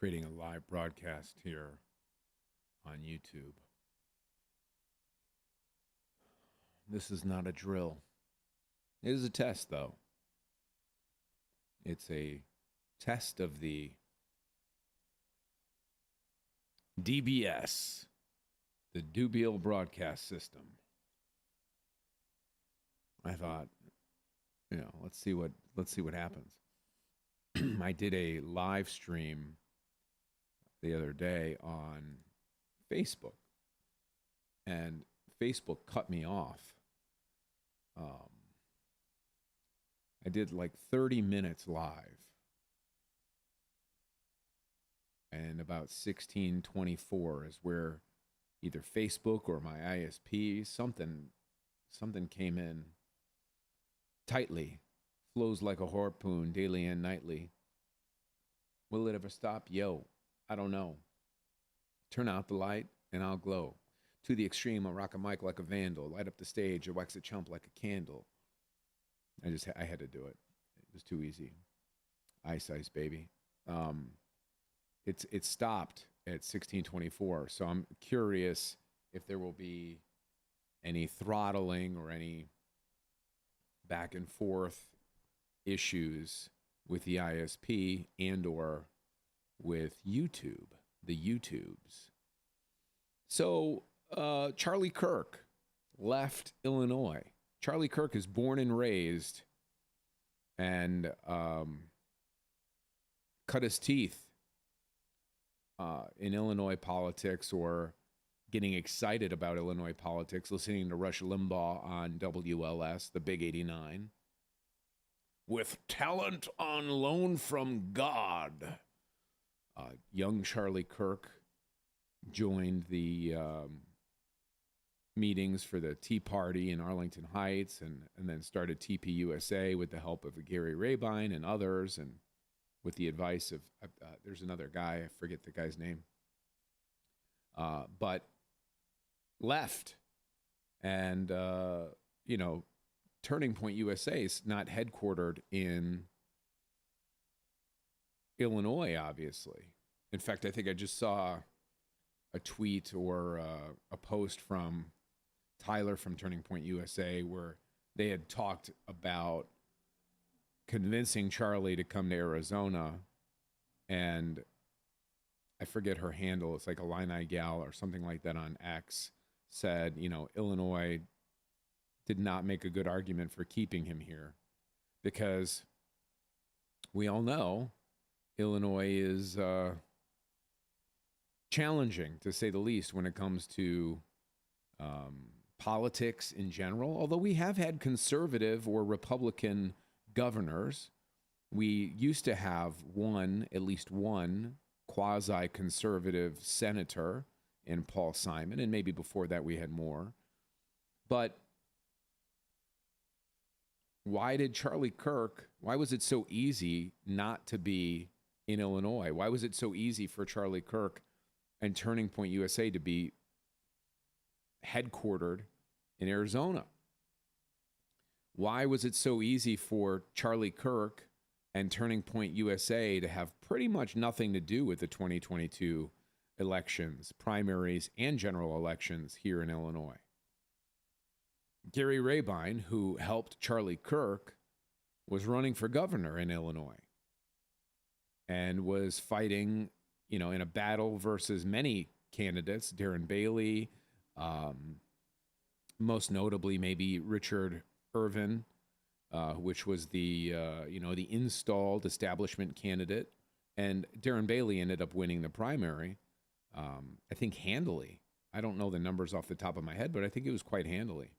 creating a live broadcast here on YouTube. This is not a drill. It is a test, though. It's a test of the DBS, the Dubiel Broadcast System. I thought, let's see what happens. I did a live stream the other day on Facebook, and Facebook cut me off. I did like 30 minutes live, and about 16:24 is where either Facebook or my ISP, something came in tightly, flows like a harpoon daily and nightly. Will it ever stop? Yo, I don't know. Turn out the light and I'll glow. To the extreme, I'll rock a mic like a vandal, light up the stage, or wax a chump like a candle. I had to do it. It was too easy. Ice, baby. It stopped at 16:24, so I'm curious if there will be any throttling or any back and forth issues with the ISP and or with YouTube, the YouTubes. So Charlie Kirk left Illinois. Charlie Kirk is born and raised and cut his teeth in Illinois politics, or getting excited about Illinois politics, listening to Rush Limbaugh on WLS, the Big 89. With talent on loan from God. Young Charlie Kirk joined the meetings for the Tea Party in Arlington Heights, and then started TPUSA with the help of Gary Rabine and others, and with the advice of, there's another guy, I forget the guy's name, but left. And, Turning Point USA is not headquartered in Illinois, obviously. In fact, I think I just saw a tweet or a post from Tyler from Turning Point USA where they had talked about convincing Charlie to come to Arizona, and I forget her handle. It's like Illini Gal or something like that on X, said, Illinois did not make a good argument for keeping him here, because we all know Illinois is challenging, to say the least, when it comes to politics in general. Although we have had conservative or Republican governors, we used to have at least one quasi-conservative senator in Paul Simon, and maybe before that we had more. But why was it so easy not to be in Illinois? Why was it so easy for Charlie Kirk and Turning Point USA to be headquartered in Arizona? Why was it so easy for Charlie Kirk and Turning Point USA to have pretty much nothing to do with the 2022 elections, primaries, and general elections here in Illinois? Gary Rabine, who helped Charlie Kirk, was running for governor in Illinois and was fighting, in a battle versus many candidates, Darren Bailey, most notably maybe Richard Irvin, which was the installed establishment candidate. And Darren Bailey ended up winning the primary, I think handily. I don't know the numbers off the top of my head, but I think it was quite handily.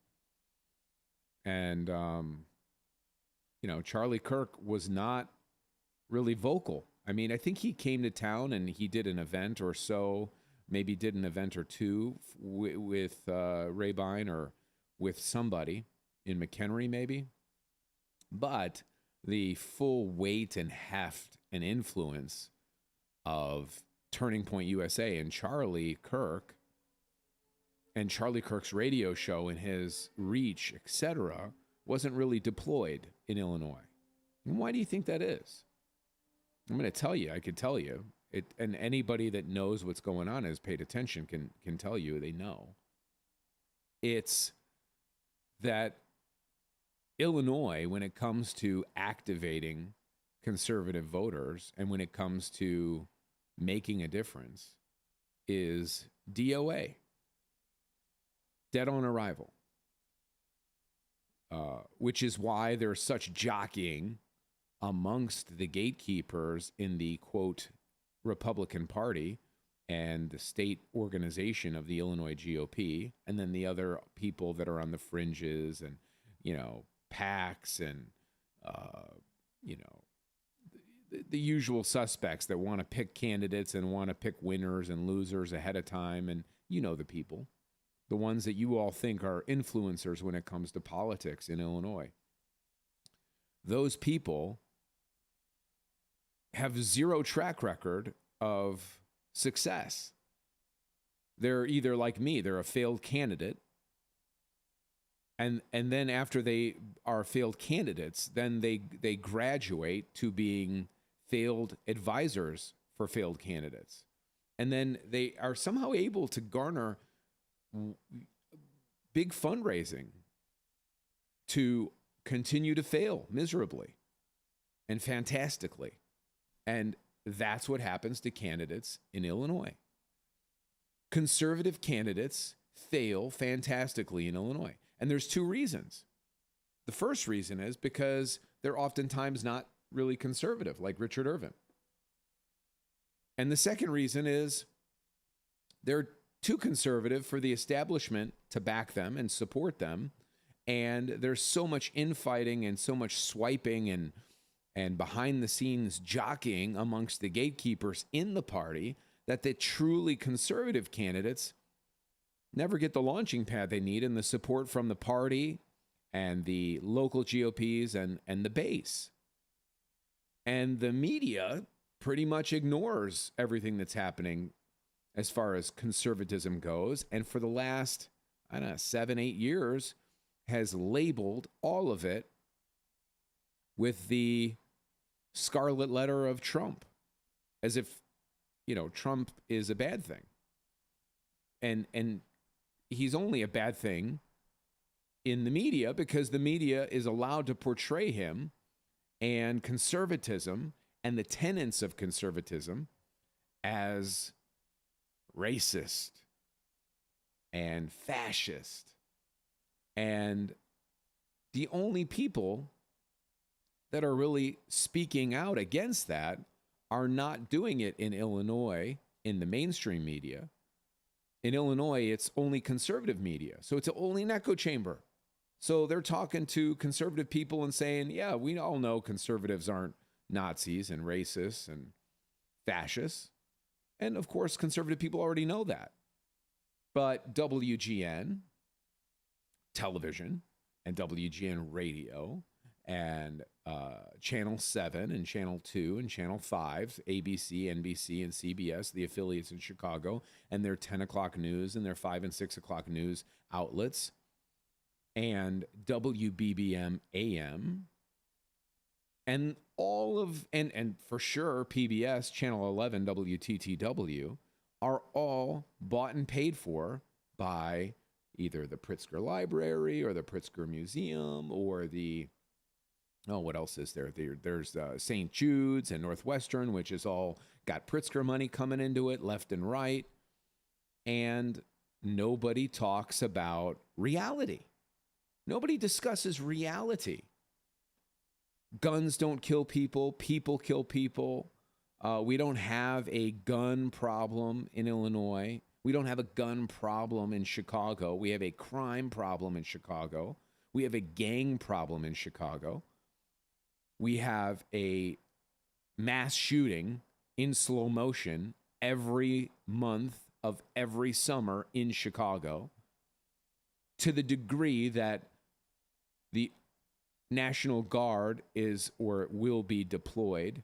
And, Charlie Kirk was not really vocal. I mean, I think he came to town and he did an event or so, maybe did an event or two with Rabine or with somebody in McHenry maybe. But the full weight and heft and influence of Turning Point USA and Charlie Kirk and Charlie Kirk's radio show and his reach, etc., wasn't really deployed in Illinois. And why do you think that is? I'm going to tell you. I could tell you. And anybody that knows what's going on, has paid attention, can tell you they know. It's that Illinois, when it comes to activating conservative voters and when it comes to making a difference, is DOA, dead on arrival. Which is why there's such jockeying amongst the gatekeepers in the, quote, Republican Party and the state organization of the Illinois GOP, and then the other people that are on the fringes and, PACs and, the usual suspects that want to pick candidates and want to pick winners and losers ahead of time. And the people, the ones that you all think are influencers when it comes to politics in Illinois. Those people have zero track record of success. They're either like me, they're a failed candidate. And then after they are failed candidates, then they graduate to being failed advisors for failed candidates. And then they are somehow able to garner big fundraising to continue to fail miserably and fantastically. And that's what happens to candidates in Illinois. Conservative candidates fail fantastically in Illinois. And there's two reasons. The first reason is because they're oftentimes not really conservative, like Richard Irvin. And the second reason is they're too conservative for the establishment to back them and support them. And there's so much infighting and so much swiping and behind the scenes jockeying amongst the gatekeepers in the party that the truly conservative candidates never get the launching pad they need and the support from the party and the local GOPs and the base. And the media pretty much ignores everything that's happening as far as conservatism goes. And for the last, 7-8 years, has labeled all of it with the scarlet letter of Trump, as if, Trump is a bad thing. And he's only a bad thing in the media because the media is allowed to portray him and conservatism and the tenets of conservatism as racist and fascist. And the only people that are really speaking out against that are not doing it in Illinois in the mainstream media. In Illinois, it's only conservative media. So it's only an echo chamber. So they're talking to conservative people and saying, yeah, we all know conservatives aren't Nazis and racists and fascists. And of course, conservative people already know that. But WGN television and WGN radio and Channel 7 and Channel 2 and Channel 5, ABC, NBC, and CBS, the affiliates in Chicago, and their 10 o'clock news and their 5 and 6 o'clock news outlets, and WBBM AM, and all of, and for sure, PBS, Channel 11, WTTW, are all bought and paid for by either the Pritzker Library or the Pritzker Museum or the, what else is there? There's St. Jude's and Northwestern, which is all got Pritzker money coming into it left and right. And nobody talks about reality. Nobody discusses reality. Guns don't kill people. People kill people. We don't have a gun problem in Illinois. We don't have a gun problem in Chicago. We have a crime problem in Chicago. We have a gang problem in Chicago. We have a mass shooting in slow motion every month of every summer in Chicago, to the degree that the National Guard is or will be deployed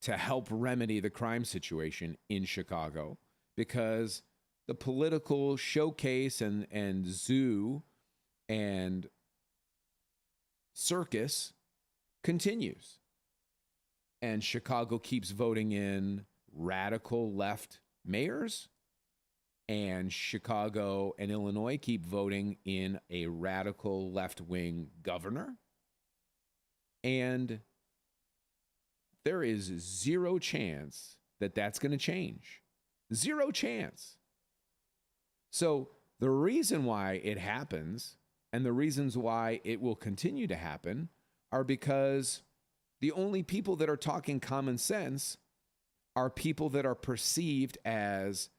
to help remedy the crime situation in Chicago, because the political showcase and zoo and circus continues. and Chicago keeps voting in radical left mayors, and Chicago and Illinois keep voting in a radical left-wing governor. And there is zero chance that that's going to change. Zero chance. So the reason why it happens and the reasons why it will continue to happen are because the only people that are talking common sense are people that are perceived as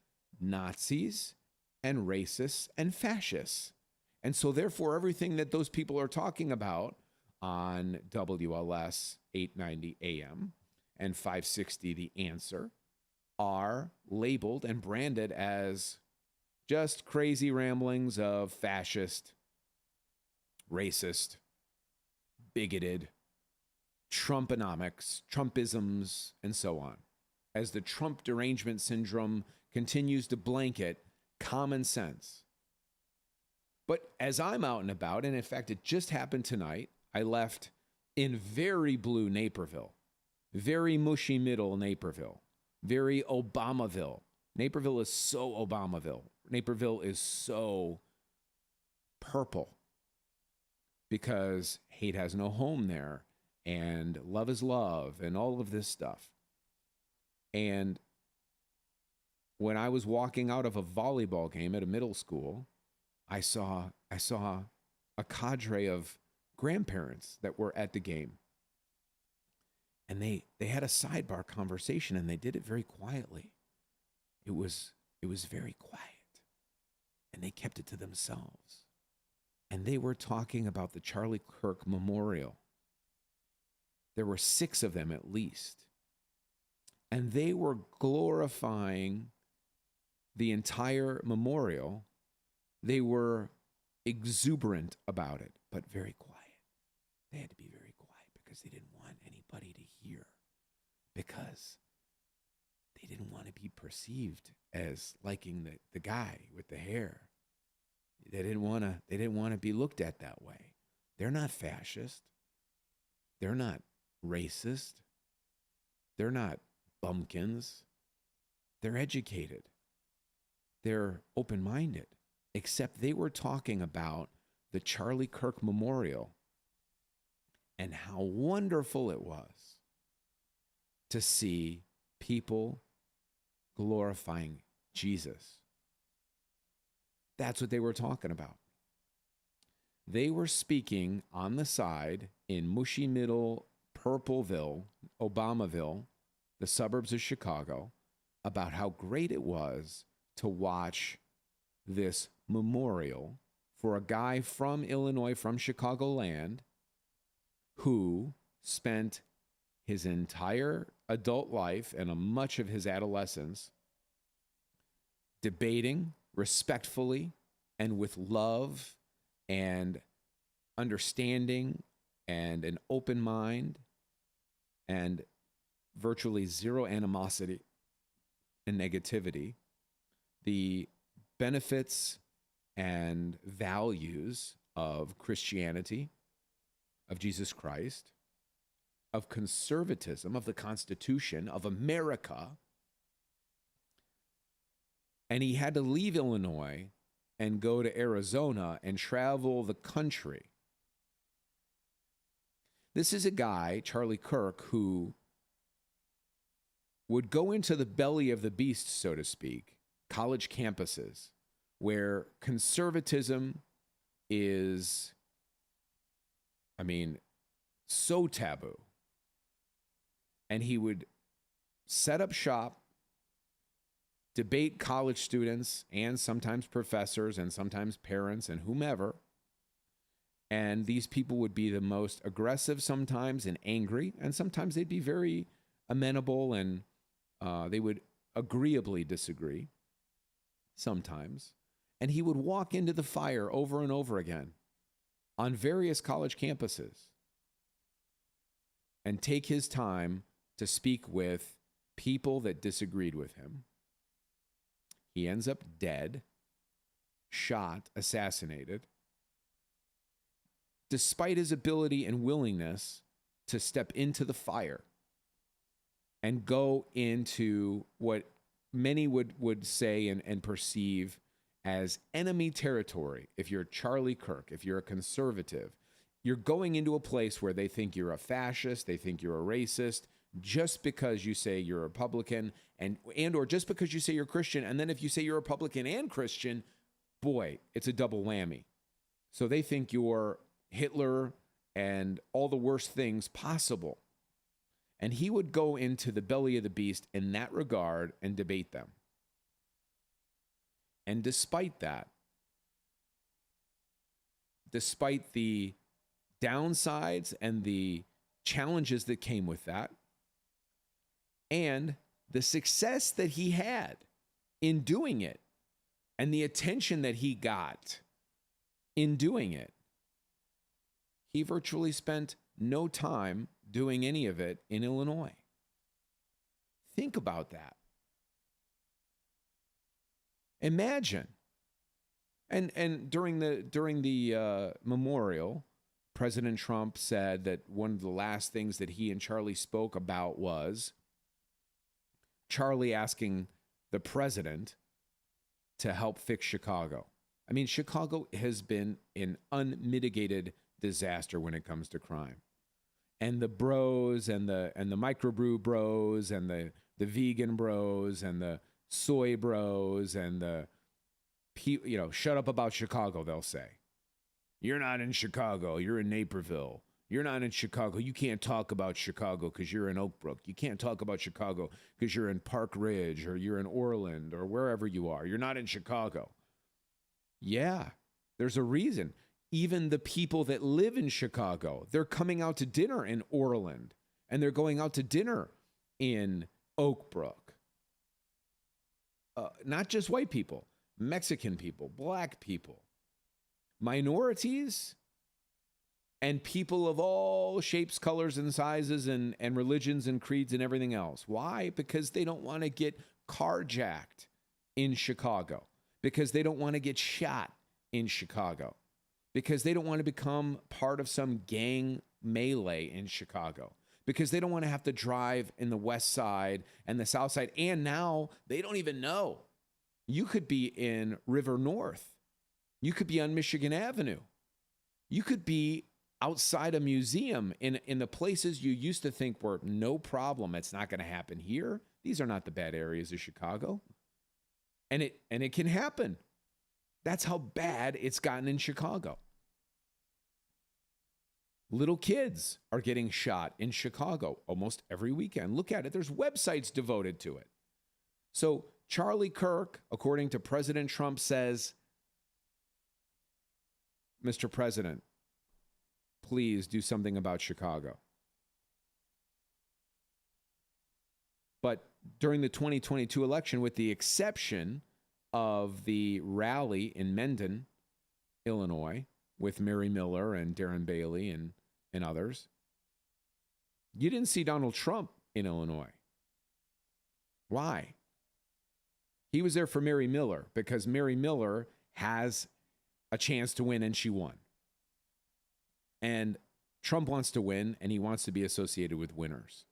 Nazis and racists and fascists. And so therefore, everything that those people are talking about on WLS 890 AM and 560 The Answer are labeled and branded as just crazy ramblings of fascist, racist, bigoted, Trumponomics, Trumpisms, and so on, as the Trump derangement syndrome continues to blanket common sense. But as I'm out and about, and in fact, it just happened tonight, I left in very blue Naperville, very mushy middle Naperville, very Obamaville. Naperville is so Obamaville. Naperville is so purple because hate has no home there and love is love and all of this stuff. And when I was walking out of a volleyball game at a middle school, I saw a cadre of grandparents that were at the game. And they had a sidebar conversation, and they did it very quietly. It was very quiet. And they kept it to themselves. And they were talking about the Charlie Kirk Memorial. There were 6 of them at least. And they were glorifying the entire memorial. They were exuberant about it, but very quiet. They had to be very quiet because they didn't want anybody to hear, because they didn't want to be perceived as liking the guy with the hair. They didn't want to be looked at that way. They're not fascist. They're not racist. They're not bumpkins. They're educated. They're open-minded, except they were talking about the Charlie Kirk Memorial and how wonderful it was to see people glorifying Jesus. That's what they were talking about. They were speaking on the side in mushy middle Purpleville, Obamaville, the suburbs of Chicago, about how great it was to watch this memorial for a guy from Illinois, from Chicagoland, who spent his entire adult life and much of his adolescence debating respectfully and with love and understanding and an open mind and virtually zero animosity and negativity, the benefits and values of Christianity, of Jesus Christ, of conservatism, of the Constitution, of America. And he had to leave Illinois and go to Arizona and travel the country. This is a guy, Charlie Kirk, who would go into the belly of the beast, so to speak, college campuses, where conservatism is, so taboo. And he would set up shop, debate college students and sometimes professors and sometimes parents and whomever. And these people would be the most aggressive sometimes and angry, and sometimes they'd be very amenable and they would agreeably disagree sometimes. And he would walk into the fire over and over again on various college campuses and take his time to speak with people that disagreed with him. He ends up dead, shot, assassinated, despite his ability and willingness to step into the fire and go into what many would say and perceive as enemy territory. If you're Charlie Kirk, if you're a conservative, you're going into a place where they think you're a fascist, they think you're a racist, just because you say you're a Republican and or just because you say you're Christian. And then if you say you're Republican and Christian, boy, it's a double whammy. So they think you're Hitler and all the worst things possible. And he would go into the belly of the beast in that regard and debate them. And despite that, despite the downsides and the challenges that came with that, and the success that he had in doing it, and the attention that he got in doing it, he virtually spent no time doing any of it in Illinois. Think about that. Imagine. And during the memorial, President Trump said that one of the last things that he and Charlie spoke about was Charlie asking the president to help fix Chicago. I mean, Chicago has been an unmitigated disaster when it comes to crime. And the bros and the microbrew bros and the vegan bros and the soy bros and the, shut up about Chicago, they'll say. You're not in Chicago. You're in Naperville. You're not in Chicago. You can't talk about Chicago because you're in Oak Brook. You can't talk about Chicago because you're in Park Ridge or you're in Orland or wherever you are. You're not in Chicago. Yeah, there's a reason. Even the people that live in Chicago, they're coming out to dinner in Orland and they're going out to dinner in Oak Brook. Not just white people, Mexican people, black people, minorities, and people of all shapes, colors, and sizes, and religions and creeds and everything else. Why? Because they don't want to get carjacked in Chicago. Because they don't want to get shot in Chicago. Because they don't want to become part of some gang melee in Chicago. Because they don't want to have to drive in the west side and the south side. And now they don't even know. You could be in River North. You could be on Michigan Avenue. You could be outside a museum in the places you used to think were no problem. It's not going to happen here. These are not the bad areas of Chicago. And it can happen. That's how bad it's gotten in Chicago. Little kids are getting shot in Chicago almost every weekend. Look at it. There's websites devoted to it. So Charlie Kirk, according to President Trump, says, Mr. President, please do something about Chicago. But during the 2022 election, with the exception of the rally in Mendon, Illinois, with Mary Miller and Darren Bailey and others, you didn't see Donald Trump in Illinois. Why? He was there for Mary Miller because Mary Miller has a chance to win and she won. And Trump wants to win and he wants to be associated with winners.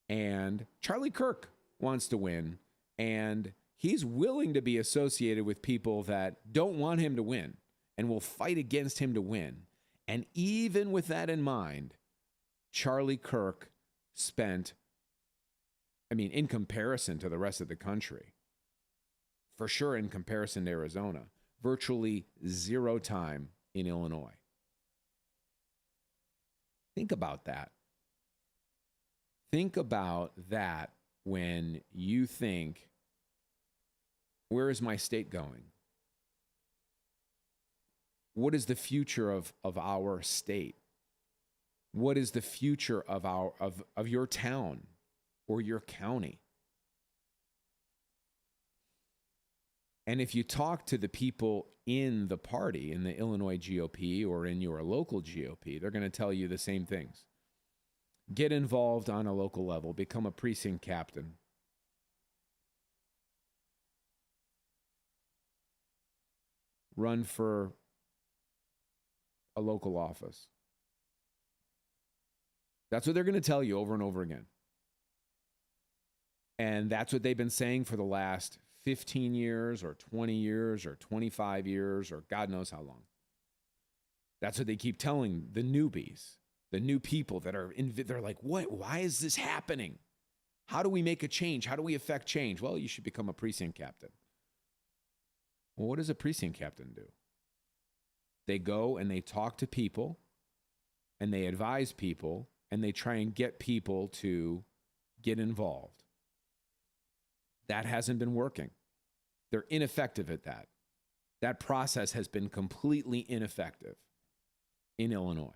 And Charlie Kirk wants to win and he's willing to be associated with people that don't want him to win and will fight against him to win. And even with that in mind, Charlie Kirk spent, in comparison to the rest of the country, for sure in comparison to Arizona, virtually zero time in Illinois. Think about that. Think about that when you think, where is my state going? What is the future of our state? What is the future of your town or your county? And if you talk to the people in the party, in the Illinois GOP or in your local GOP, they're going to tell you the same things. Get involved on a local level. Become a precinct captain. Run for a local office. That's what they're going to tell you over and over again. And that's what they've been saying for the last 15 years or 20 years or 25 years or God knows how long. That's what they keep telling the newbies, the new people that are they're like, what? Why is this happening? How do we make a change? How do we affect change? Well, you should become a precinct captain. Well, what does a precinct captain do? They go and they talk to people and they advise people and they try and get people to get involved. That hasn't been working. They're ineffective at that. That process has been completely ineffective in Illinois.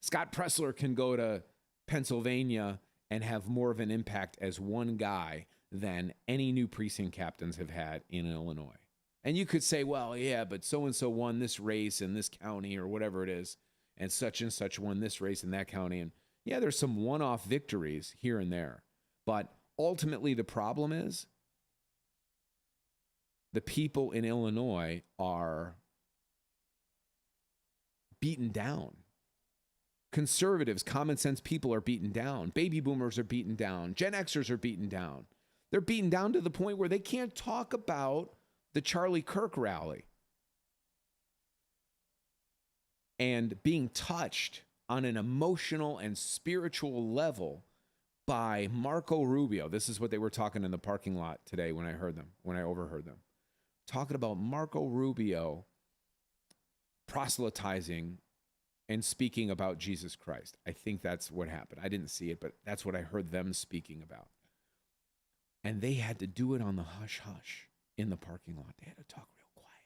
Scott Pressler can go to Pennsylvania and have more of an impact as one guy than any new precinct captains have had in Illinois. And you could say, well, yeah, but so-and-so won this race in this county or whatever it is, and such won this race in that county. And yeah, there's some one-off victories here and there. But ultimately, the problem is the people in Illinois are beaten down. Conservatives, common sense people are beaten down. Baby boomers are beaten down. Gen Xers are beaten down. They're beaten down to the point where they can't talk about the Charlie Kirk rally and being touched on an emotional and spiritual level by Marco Rubio. This is what they were talking in the parking lot today when I overheard them. Talking about Marco Rubio proselytizing and speaking about Jesus Christ. I think that's what happened. I didn't see it, but that's what I heard them speaking about. And they had to do it on the hush-hush in the parking lot. They had to talk real quiet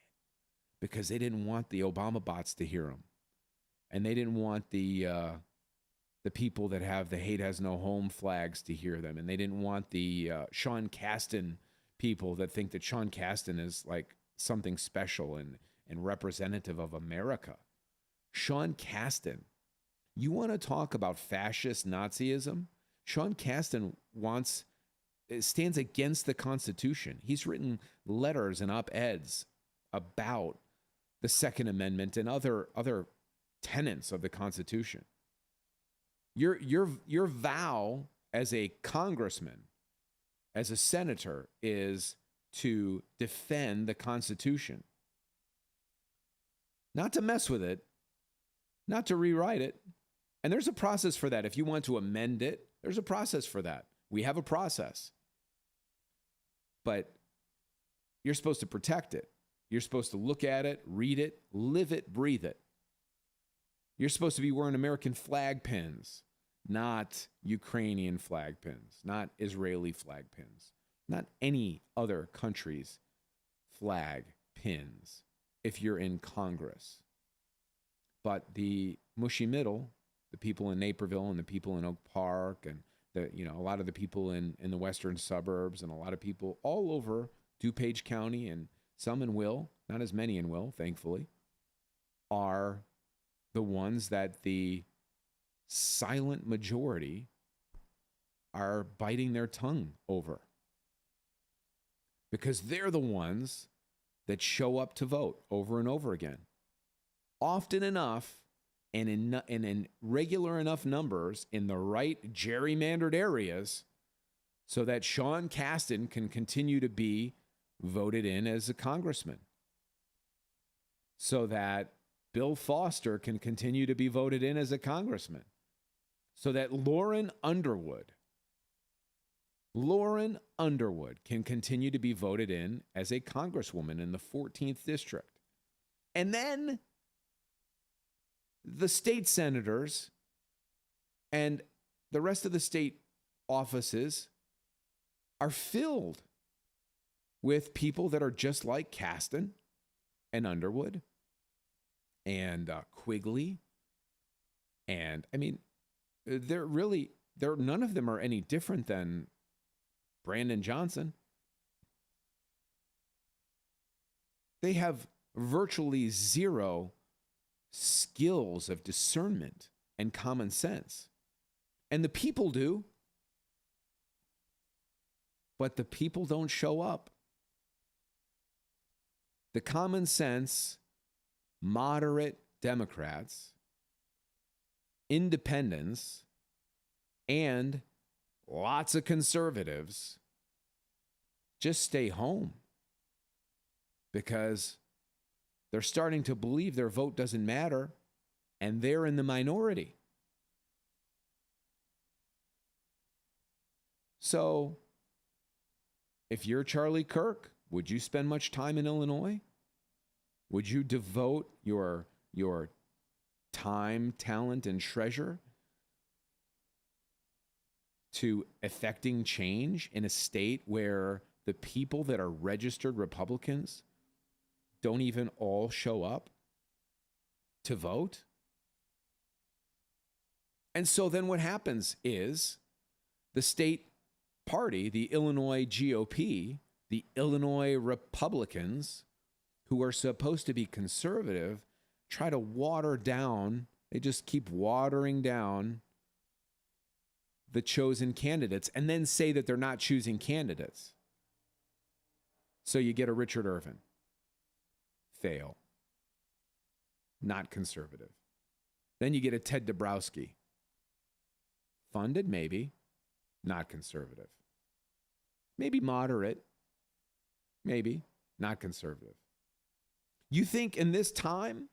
because they didn't want the Obama bots to hear them. And they didn't want the people that have the hate has no home flags to hear them. And they didn't want the Sean Casten people that think that Sean Casten is like something special and representative of America. Sean Casten, you want to talk about fascist Nazism? Sean Casten stands against the Constitution. He's written letters and op-eds about the Second Amendment and other tenets of the Constitution. Your vow as a congressman, as a senator, is to defend the Constitution. Not to mess with it, not to rewrite it. And there's a process for that. If you want to amend it, there's a process for that. We have a process. But you're supposed to protect it. You're supposed to look at it, read it, live it, breathe it. You're supposed to be wearing American flag pins, not Ukrainian flag pins, not Israeli flag pins, not any other country's flag pins if you're in Congress. But the mushy middle, the people in Naperville and the people in Oak Park and a lot of the people in the western suburbs and a lot of people all over DuPage County and some in Will, not as many in Will, thankfully, are the ones that the silent majority are biting their tongue over. Because they're the ones that show up to vote over and over again. Often enough and in regular enough numbers in the right gerrymandered areas so that Sean Casten can continue to be voted in as a congressman. So that Bill Foster can continue to be voted in as a congressman. So that Lauren Underwood can continue to be voted in as a congresswoman in the 14th district. And then the state senators and the rest of the state offices are filled with people that are just like Casten and Underwood and Quigley. And I mean, none of them are any different than Brandon Johnson. They have virtually zero skills of discernment and common sense. And the people do. But the people don't show up. The common sense, moderate Democrats, independents, and lots of conservatives just stay home because they're starting to believe their vote doesn't matter and they're in the minority. So, if you're Charlie Kirk, would you spend much time in Illinois? Would you devote your time, talent, and treasure to effecting change in a state where the people that are registered Republicans don't even all show up to vote? And so then what happens is the state party, the Illinois GOP, the Illinois Republicans, who are supposed to be conservative, try to water down, they just keep watering down the chosen candidates and then say that they're not choosing candidates. So you get a Richard Irvin. Fail. Not conservative. Then you get a Ted Dabrowski. Funded, maybe. Not conservative. Maybe moderate. Maybe. Not conservative. You think in this time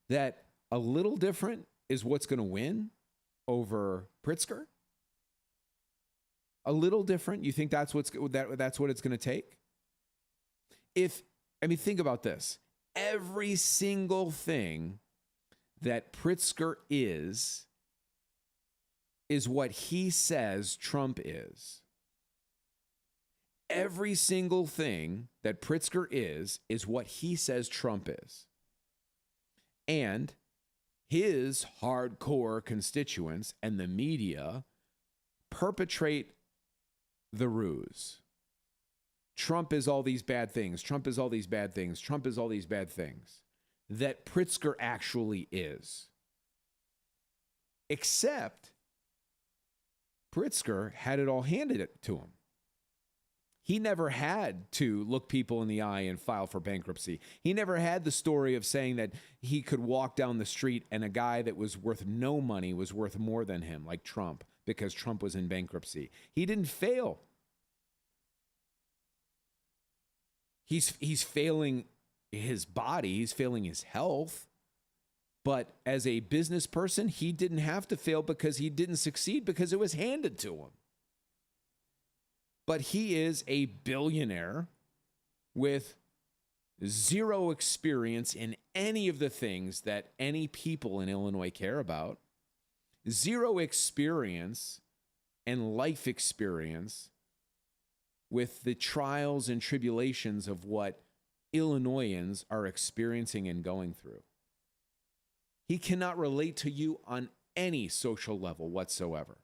that a little different is what's going to win over Pritzker? A little different? You think that's what it's going to take? Think about this. Every single thing that Pritzker is what he says Trump is. Every single thing that Pritzker is what he says Trump is. And his hardcore constituents and the media perpetrate the ruse. Trump is all these bad things. Trump is all these bad things. Trump is all these bad things that Pritzker actually is. Except Pritzker had it all handed to him. He never had to look people in the eye and file for bankruptcy. He never had the story of saying that he could walk down the street and a guy that was worth no money was worth more than him, like Trump, because Trump was in bankruptcy. He didn't fail. He's failing his body. He's failing his health. But as a business person, he didn't have to fail because he didn't succeed because it was handed to him. But he is a billionaire with zero experience in any of the things that any people in Illinois care about, zero experience and life experience with the trials and tribulations of what Illinoisans are experiencing and going through. He cannot relate to you on any social level whatsoever.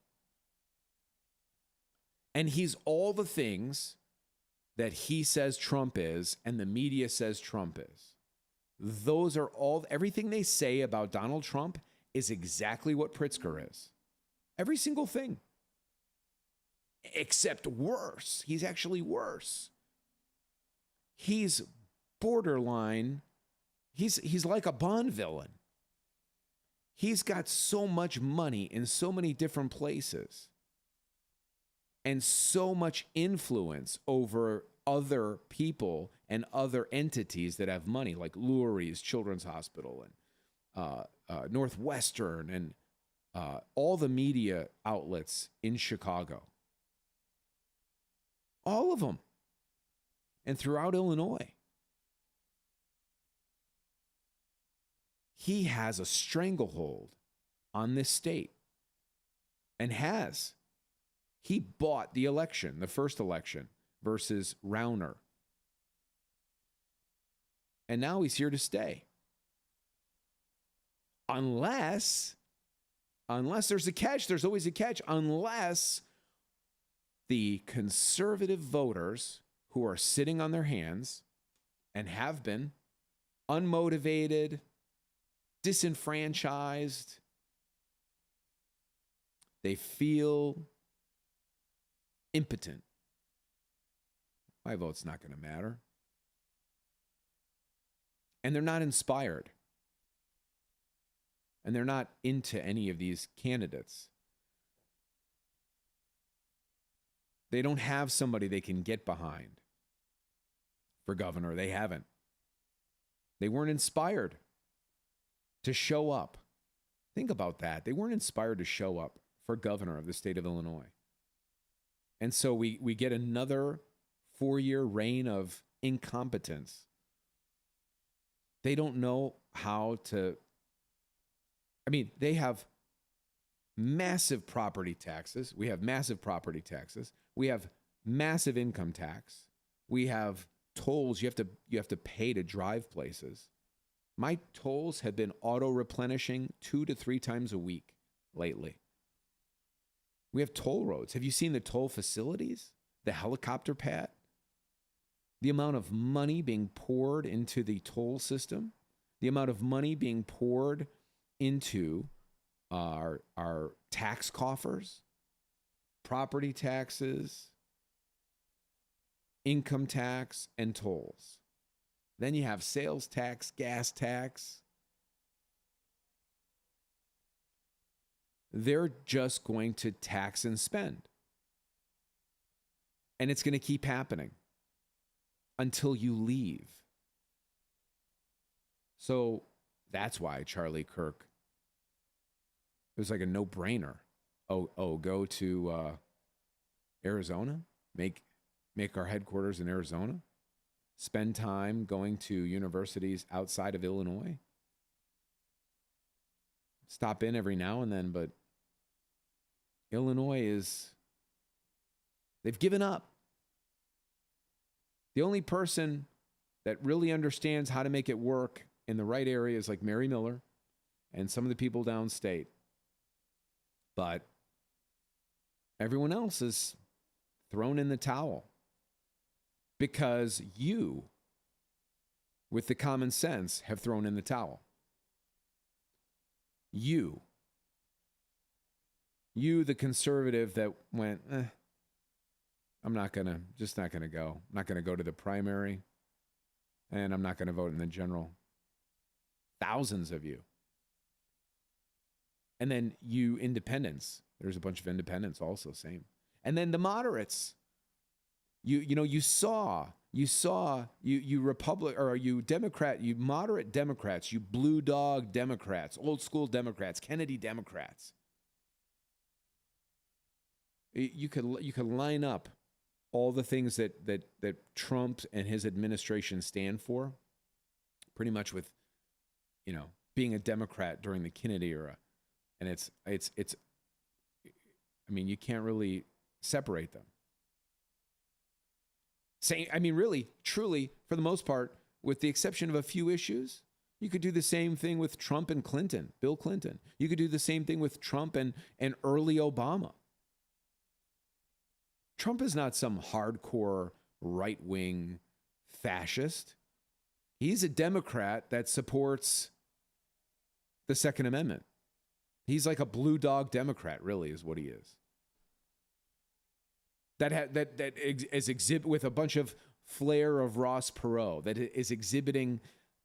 And he's all the things that he says Trump is and the media says Trump is. Those are all, everything they say about Donald Trump is exactly what Pritzker is. Every single thing. Except worse. He's actually worse. He's borderline. He's like a Bond villain. He's got so much money in so many different places and so much influence over other people and other entities that have money, like Lurie's Children's Hospital and Northwestern and all the media outlets in Chicago. All of them. And throughout Illinois. He has a stranglehold on this state and has. He bought the election, the first election, versus Rauner. And now he's here to stay. Unless there's a catch, there's always a catch, unless the conservative voters who are sitting on their hands and have been unmotivated, disenfranchised, they feel impotent. My vote's not going to matter. And they're not inspired. And they're not into any of these candidates. They don't have somebody they can get behind for governor. They haven't. They weren't inspired to show up. Think about that. They weren't inspired to show up for governor of the state of Illinois. And so we get another 4-year reign of incompetence. They don't know how to. I mean, they have massive property taxes. We have massive property taxes. We have massive income tax. We have tolls you have to pay to drive places. My tolls have been auto-replenishing 2 to 3 times a week lately. We have toll roads. Have you seen the toll facilities? The helicopter pad? The amount of money being poured into the toll system? The amount of money being poured into our tax coffers? Property taxes, income tax, and tolls. Then you have sales tax, gas tax. They're just going to tax and spend. And it's going to keep happening until you leave. So that's why Charlie Kirk, it was like a no-brainer. Go to Arizona, make our headquarters in Arizona, spend time going to universities outside of Illinois, stop in every now and then, but Illinois they've given up. The only person that really understands how to make it work in the right areas like Mary Miller and some of the people downstate. But everyone else is thrown in the towel because you, with the common sense, have thrown in the towel. You, the conservative that went, I'm not going to go. I'm not going to go to the primary, and I'm not going to vote in the general. Thousands of you. And then you independents. There's a bunch of independents also, same. And then the moderates. You Republic, or you Democrat, you moderate Democrats, you blue dog Democrats, old school Democrats, Kennedy Democrats. You could line up all the things that Trump and his administration stand for, pretty much with, being a Democrat during the Kennedy era. And it's I mean, you can't really separate them. Really, truly, for the most part, with the exception of a few issues, you could do the same thing with Trump and Clinton, Bill Clinton. You could do the same thing with Trump and early Obama. Trump is not some hardcore right-wing fascist. He's a Democrat that supports the Second Amendment. He's like a blue dog Democrat, really, is what he is. That is exhibit with a bunch of flair of Ross Perot, that is exhibiting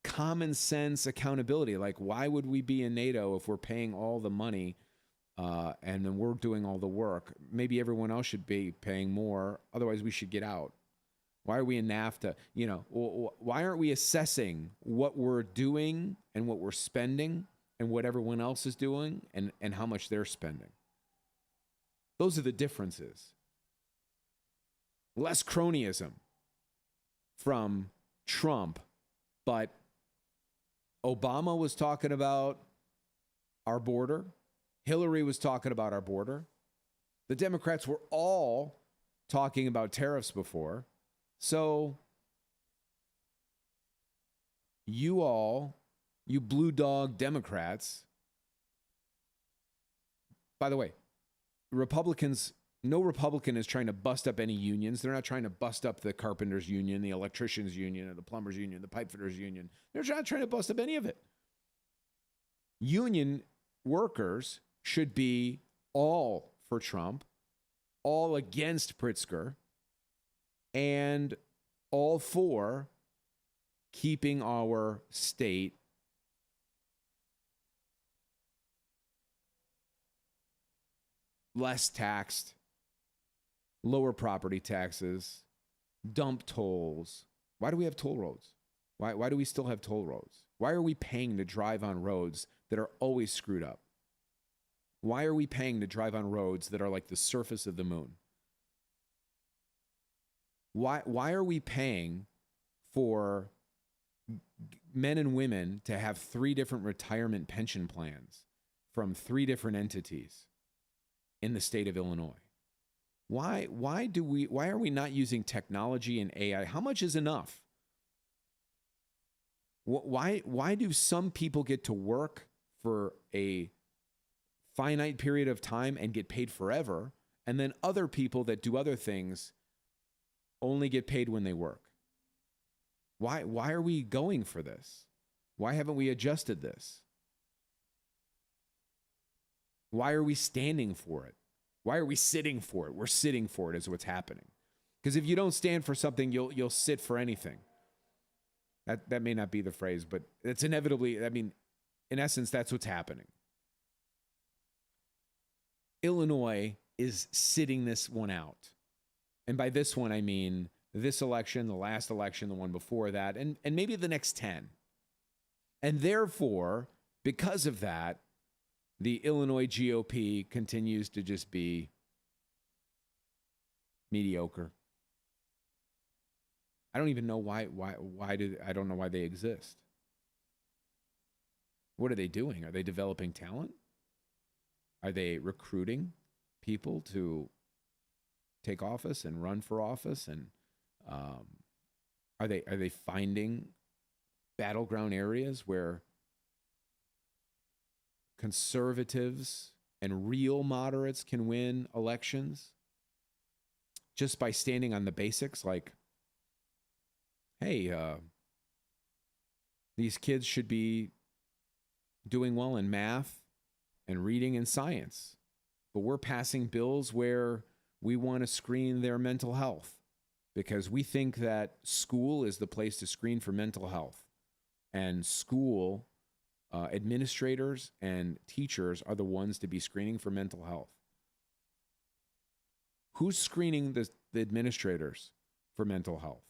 common sense accountability. Like, why would we be in NATO if we're paying all the money and then we're doing all the work? Maybe everyone else should be paying more. Otherwise, we should get out. Why are we in NAFTA? Why aren't we assessing what we're doing and what we're spending and what everyone else is doing and how much they're spending? Those are the differences. Less cronyism from Trump, but Obama was talking about our border. Hillary was talking about our border. The Democrats were all talking about tariffs before. So you blue dog Democrats, by the way, Republicans, no Republican is trying to bust up any unions. They're not trying to bust up the carpenters union, the electricians union, or the plumbers union, the pipe fitters union. They're not trying to bust up any of it. Union workers should be all for Trump, all against Pritzker, and all for keeping our state less taxed, lower property taxes, dump tolls. Why do we have toll roads? Why do we still have toll roads? Why are we paying to drive on roads that are always screwed up? Why are we paying to drive on roads that are like the surface of the moon? Why are we paying for men and women to have 3 different retirement pension plans from 3 different entities in the state of Illinois? Why are we not using technology and AI? How much is enough? Why do some people get to work for a finite period of time and get paid forever, and then other people that do other things only get paid when they work? Why are we going for this? Why haven't we adjusted this? Why are we standing for it? Why are we sitting for it? We're sitting for it is what's happening. Because if you don't stand for something, you'll sit for anything. That may not be the phrase, but it's inevitably, I mean, in essence, that's what's happening. Illinois is sitting this one out. And by this one, I mean this election, the last election, the one before that, and maybe the next 10. And therefore, because of that, the Illinois GOP continues to just be mediocre. I don't even know why I don't know why they exist. What are they doing? Are they developing talent? Are they recruiting people to take office and run for office? And are they finding battleground areas where conservatives and real moderates can win elections just by standing on the basics? Like, hey, these kids should be doing well in math and reading and science, but we're passing bills where we want to screen their mental health because we think that school is the place to screen for mental health, and school administrators and teachers are the ones to be screening for mental health. Who's screening the administrators for mental health?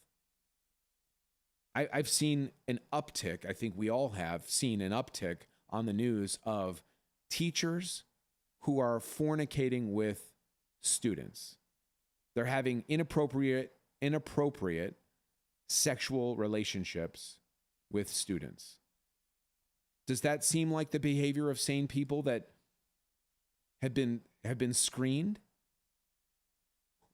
I've seen an uptick. I think we all have seen an uptick on the news of teachers who are fornicating with students. They're having inappropriate sexual relationships with students. Does that seem like the behavior of sane people that have been screened?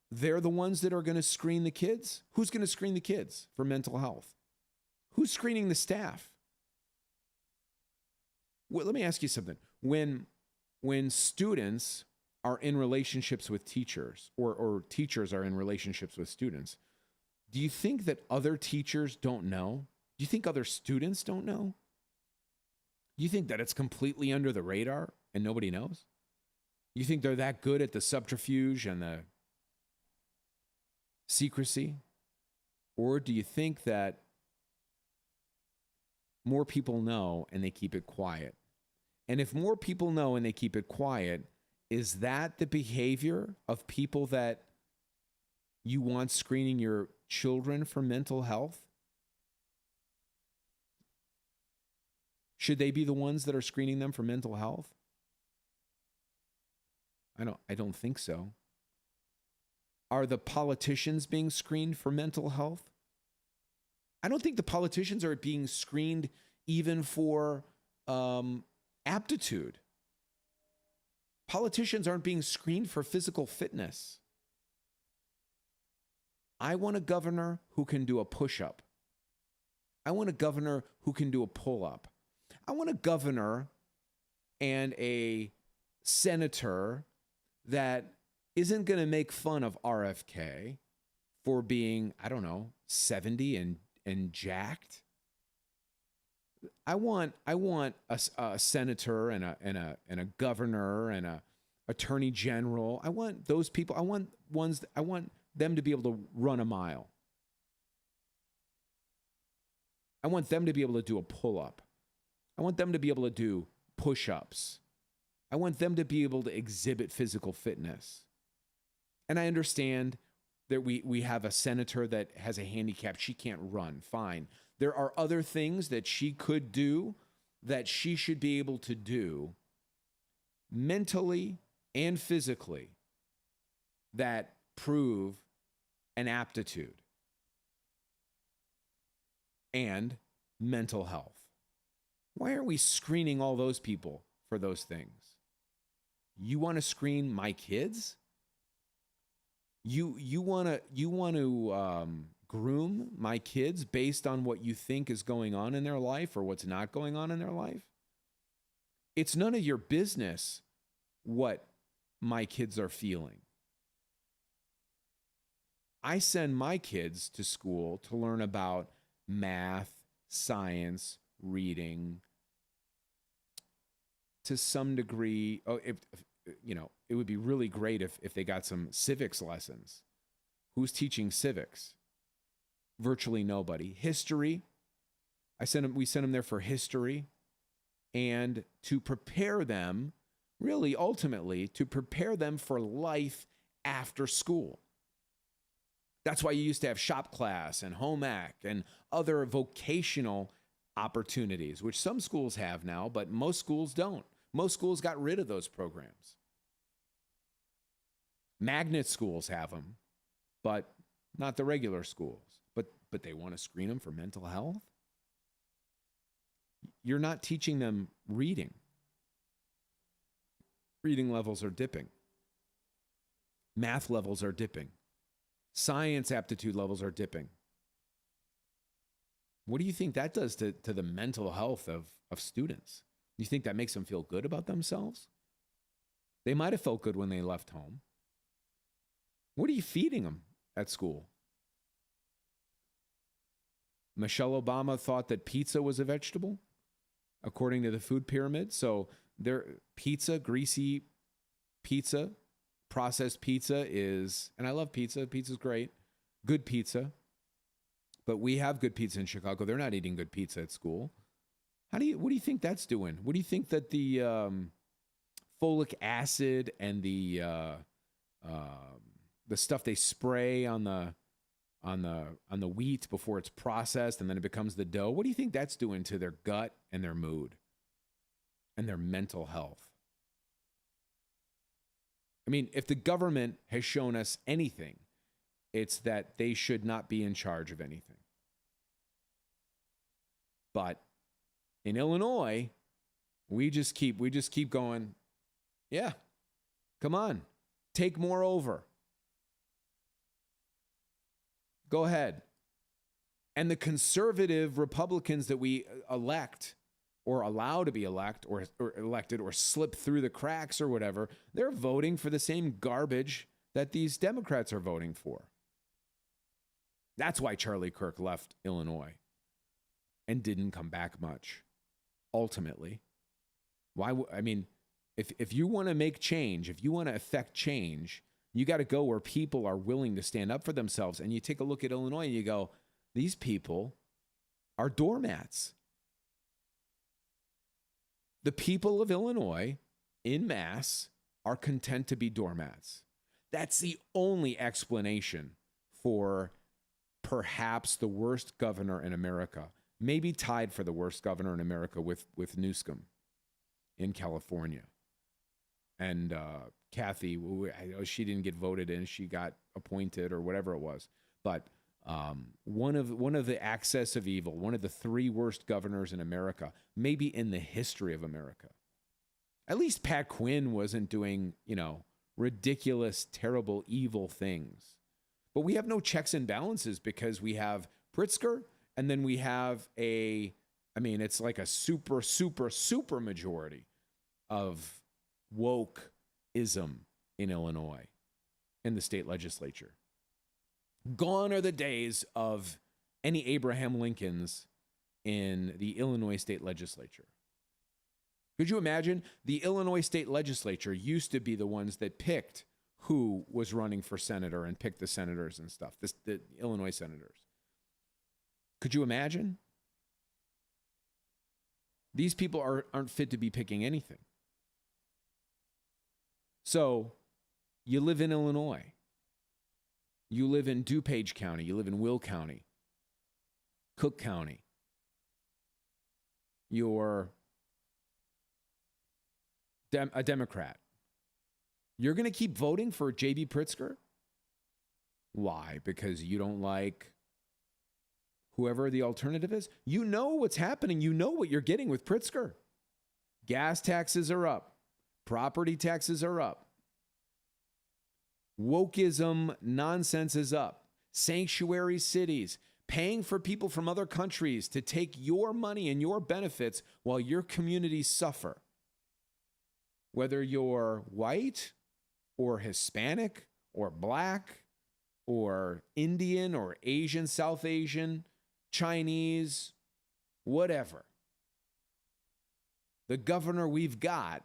They're the ones that are going to screen the kids? Who's going to screen the kids for mental health? Who's screening the staff? Well, let me ask you something. When students are in relationships with teachers, or teachers are in relationships with students, do you think that other teachers don't know? Do you think other students don't know? You think that it's completely under the radar and nobody knows? You think they're that good at the subterfuge and the secrecy? Or do you think that more people know and they keep it quiet? And if more people know and they keep it quiet, is that the behavior of people that you want screening your children for mental health? Should they be the ones that are screening them for mental health? I don't think so. Are the politicians being screened for mental health? I don't think the politicians are being screened even for aptitude. Politicians aren't being screened for physical fitness. I want a governor who can do a push-up. I want a governor who can do a pull-up. I want a governor and a senator that isn't going to make fun of RFK for being, 70 and jacked. I want a senator and a governor and a attorney general. I want those people. I want them to be able to run a mile. I want them to be able to do a pull-up. I want them to be able to do push-ups. I want them to be able to exhibit physical fitness. And I understand that we have a senator that has a handicap. She can't run. Fine. There are other things that she could do that she should be able to do mentally and physically that prove an aptitude and mental health. Why aren't we screening all those people for those things? You want to screen my kids? You want to groom my kids based on what you think is going on in their life or what's not going on in their life? It's none of your business what my kids are feeling. I send my kids to school to learn about math, science, reading, to some degree. It would be really great if they got some civics lessons. Who's teaching civics? Virtually nobody. History, we sent them there for history and to prepare them, really ultimately, to prepare them for life after school. That's why you used to have shop class and home ec and other vocational opportunities, which some schools have now, but most schools don't. Most schools got rid of those programs. Magnet schools have them, but not the regular schools. But they want to screen them for mental health? You're not teaching them reading. Reading levels are dipping. Math levels are dipping. Science aptitude levels are dipping. What do you think that does to the mental health of students? You think that makes them feel good about themselves? They might have felt good when they left home. What are you feeding them at school? Michelle Obama thought that pizza was a vegetable, according to the food pyramid. So pizza, greasy pizza, processed pizza is, and I love pizza. Pizza's great. Good pizza. But we have good pizza in Chicago. They're not eating good pizza at school. What do you think that's doing? What do you think that the folic acid and the stuff they spray on the wheat before it's processed and then it becomes the dough, what do you think that's doing to their gut and their mood and their mental health? I mean, if the government has shown us anything, it's that they should not be in charge of anything. But in Illinois, we just keep going, yeah, come on, take more over. Go ahead. And the conservative Republicans that we elect or allow to be elected or slip through the cracks or whatever, they're voting for the same garbage that these Democrats are voting for. That's why Charlie Kirk left Illinois and didn't come back much, ultimately. If you want to make change, if you want to affect change, you got to go where people are willing to stand up for themselves. And you take a look at Illinois and you go, these people are doormats. The people of Illinois, en masse, are content to be doormats. That's the only explanation for perhaps the worst governor in America, maybe tied for the worst governor in America with Newsom in California. And Kathy, she didn't get voted in. She got appointed or whatever it was. But one of the excess of evil, one of the three worst governors in America, maybe in the history of America. At least Pat Quinn wasn't doing, ridiculous, terrible, evil things. But we have no checks and balances because we have Pritzker, and then we have it's like a super, super, super majority of wokeism in Illinois, in the state legislature. Gone are the days of any Abraham Lincolns in the Illinois state legislature. Could you imagine? The Illinois state legislature used to be the ones that picked who was running for senator and picked the senators and stuff, the Illinois senators. Could you imagine? These people aren't fit to be picking anything. So you live in Illinois. You live in DuPage County. You live in Will County, Cook County. You're a Democrat. You're going to keep voting for J.B. Pritzker? Why? Because you don't like whoever the alternative is? You know what's happening. You know what you're getting with Pritzker. Gas taxes are up. Property taxes are up. Wokeism nonsense is up. Sanctuary cities, paying for people from other countries to take your money and your benefits while your communities suffer. Whether you're white or Hispanic or black or Indian or Asian, South Asian, Chinese, whatever. The governor we've got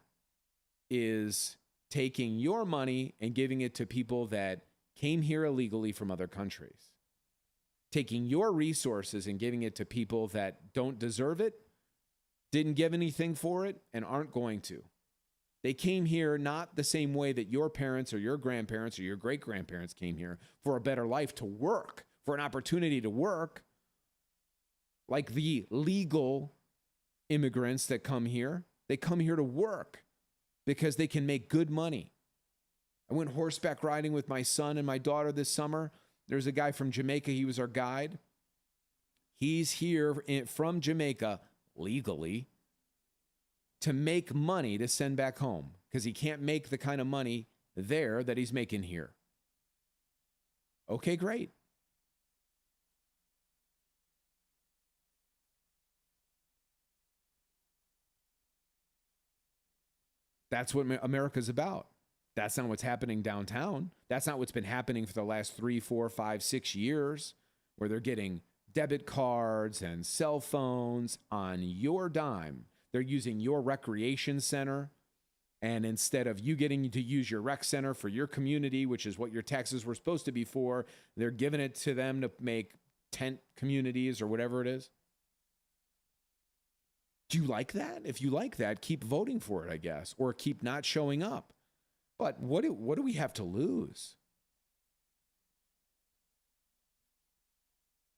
is taking your money and giving it to people that came here illegally from other countries. Taking your resources and giving it to people that don't deserve it, didn't give anything for it, and aren't going to. They came here not the same way that your parents or your grandparents or your great-grandparents came here for a better life, to work, for an opportunity to work, like the legal immigrants that come here. They come here to work because they can make good money. I went horseback riding with my son and my daughter this summer. There's a guy from Jamaica. He was our guide. He's here from Jamaica legally to make money to send back home because he can't make the kind of money there that he's making here. Okay, great. That's what America's about. That's not what's happening downtown. That's not what's been happening for the last 3, 4, 5, 6 years, where they're getting debit cards and cell phones on your dime. They're using your recreation center. And instead of you getting to use your rec center for your community, which is what your taxes were supposed to be for, they're giving it to them to make tent communities or whatever it is. Do you like that? If you like that, keep voting for it, I guess, or keep not showing up. But what do we have to lose?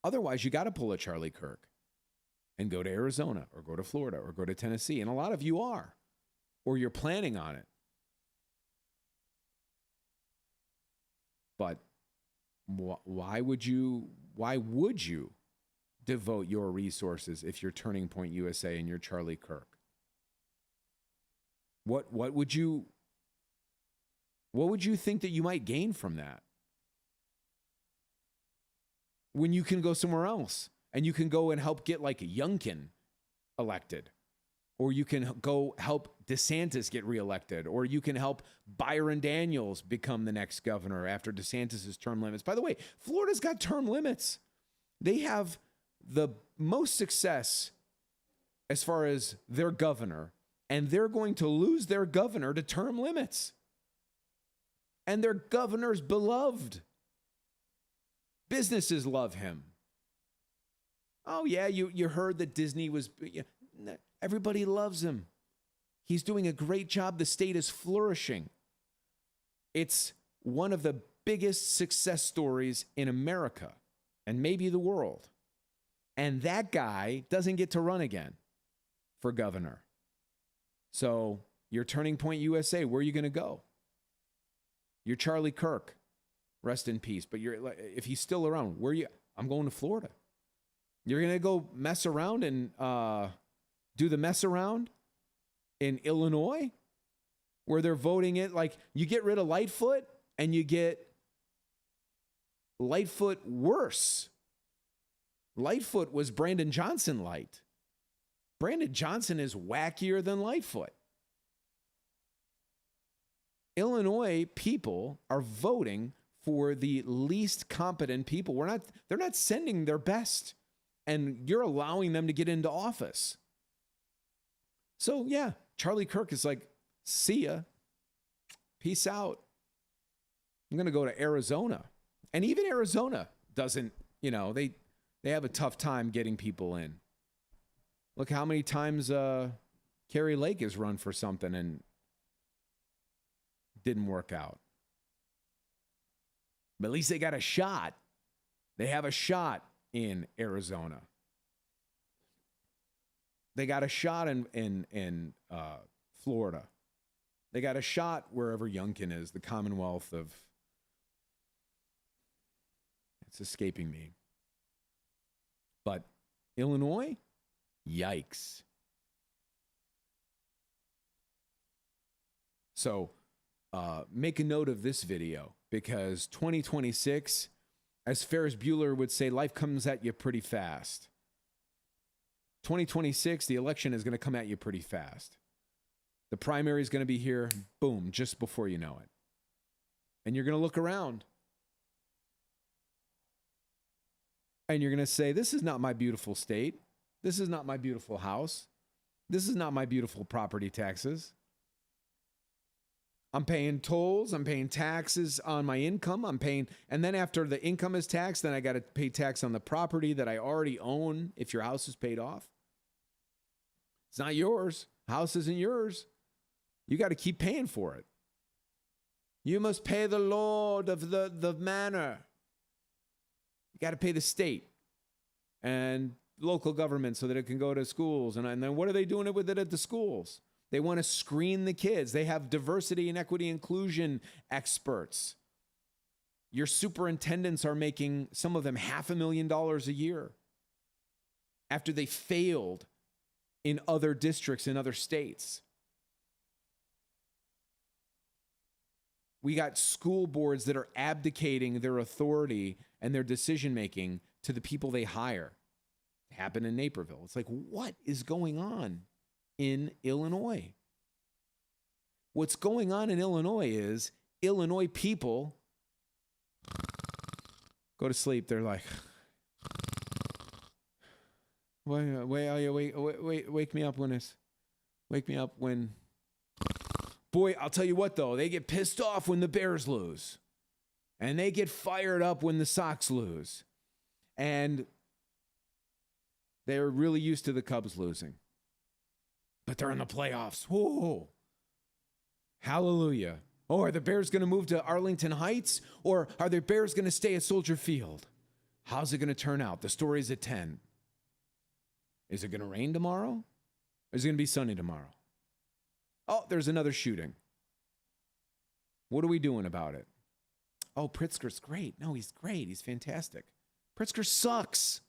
Otherwise, you got to pull a Charlie Kirk and go to Arizona or go to Florida or go to Tennessee. And a lot of you are, or you're planning on it. But why would you devote your resources if you're Turning Point USA and you're Charlie Kirk? What would you think that you might gain from that? When you can go somewhere else and you can go and help get like Youngkin elected, or you can go help DeSantis get reelected, or you can help Byron Daniels become the next governor after DeSantis' term limits. By the way, Florida's got term limits. They have the most success as far as their governor, and they're going to lose their governor to term limits. And their governor's beloved. Businesses love him. Oh, yeah, you heard that Disney was... Everybody loves him. He's doing a great job. The state is flourishing. It's one of the biggest success stories in America and maybe the world. And that guy doesn't get to run again for governor. So you're Turning Point USA. Where are you going to go? You're Charlie Kirk. Rest in peace. But if he's still around, where are you? I'm going to Florida. You're going to go mess around and do the mess around in Illinois, where they're voting it like you get rid of Lightfoot and you get Lightfoot worse. Lightfoot was Brandon Johnson light. Brandon Johnson is wackier than Lightfoot. Illinois people are voting for the least competent people. They're not sending their best, and you're allowing them to get into office. So yeah, Charlie Kirk is like, see ya. Peace out. I'm going to go to Arizona. And even Arizona doesn't, they have a tough time getting people in. Look how many times Kerry Lake has run for something and didn't work out. But at least they got a shot. They have a shot in Arizona. They got a shot in Florida. They got a shot wherever Youngkin is, the Commonwealth of... It's escaping me. But Illinois? Yikes. So make a note of this video, because 2026, as Ferris Bueller would say, life comes at you pretty fast. 2026, the election is going to come at you pretty fast. The primary is going to be here, boom, just before you know it. And you're going to look around. And you're going to say, this is not my beautiful state. This is not my beautiful house. This is not my beautiful property taxes. I'm paying tolls. I'm paying taxes on my income. And then after the income is taxed, then I got to pay tax on the property that I already own if your house is paid off. It's not yours. House isn't yours. You got to keep paying for it. You must pay the lord of the manor. You got to pay the state and local government so that it can go to schools. And then what are they doing with it at the schools? They want to screen the kids. They have diversity and equity inclusion experts. Your superintendents are making, some of them, $500,000 a year after they failed in other districts in other states. We got school boards that are abdicating their authority and their decision-making to the people they hire. It happened in Naperville. It's like, what is going on in Illinois? What's going on in Illinois is Illinois people go to sleep. They're like, wake me up when. Boy, I'll tell you what, though, they get pissed off when the Bears lose. And they get fired up when the Sox lose. And they're really used to the Cubs losing. But they're in the playoffs. Whoa. Hallelujah. Oh, are the Bears going to move to Arlington Heights? Or are the Bears going to stay at Soldier Field? How's it going to turn out? The story's at 10. Is it going to rain tomorrow? Or is it going to be sunny tomorrow? Oh, there's another shooting. What are we doing about it? Oh, Pritzker's great. No, he's great. He's fantastic. Pritzker sucks.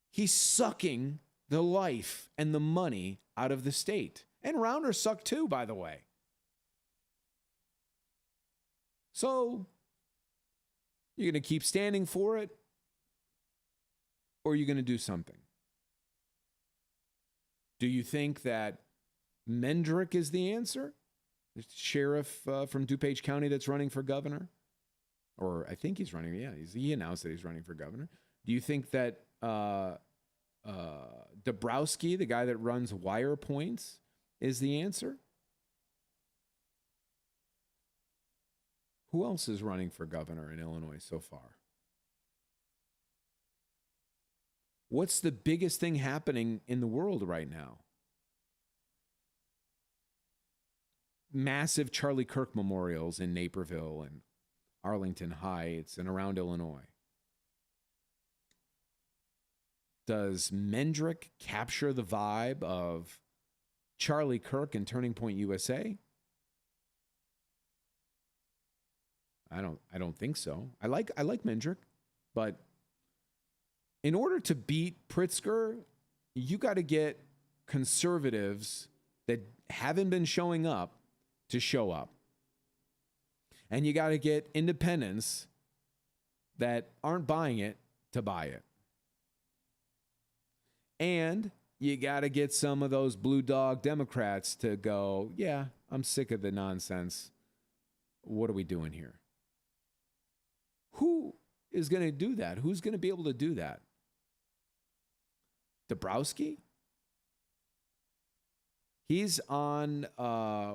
He's sucking the life and the money out of the state. And Rounders suck too, by the way. So, you're going to keep standing for it? Or are you going to do something? Do you think that Mendrick is the answer? The sheriff from DuPage County that's running for governor? Or I think he's running. Yeah, he announced that he's running for governor. Do you think that Dabrowski, the guy that runs Wire Points, is the answer? Who else is running for governor in Illinois so far? What's the biggest thing happening in the world right now? Massive Charlie Kirk memorials in Naperville and Arlington Heights and around Illinois. Does Mendrick capture the vibe of Charlie Kirk and Turning Point USA? I don't think so. I like Mendrick, but in order to beat Pritzker, you got to get conservatives that haven't been showing up to show up. And you got to get independents that aren't buying it to buy it. And you got to get some of those blue dog Democrats to go, yeah, I'm sick of the nonsense. What are we doing here? Who is going to do that? Who's going to be able to do that? Dabrowski? He's on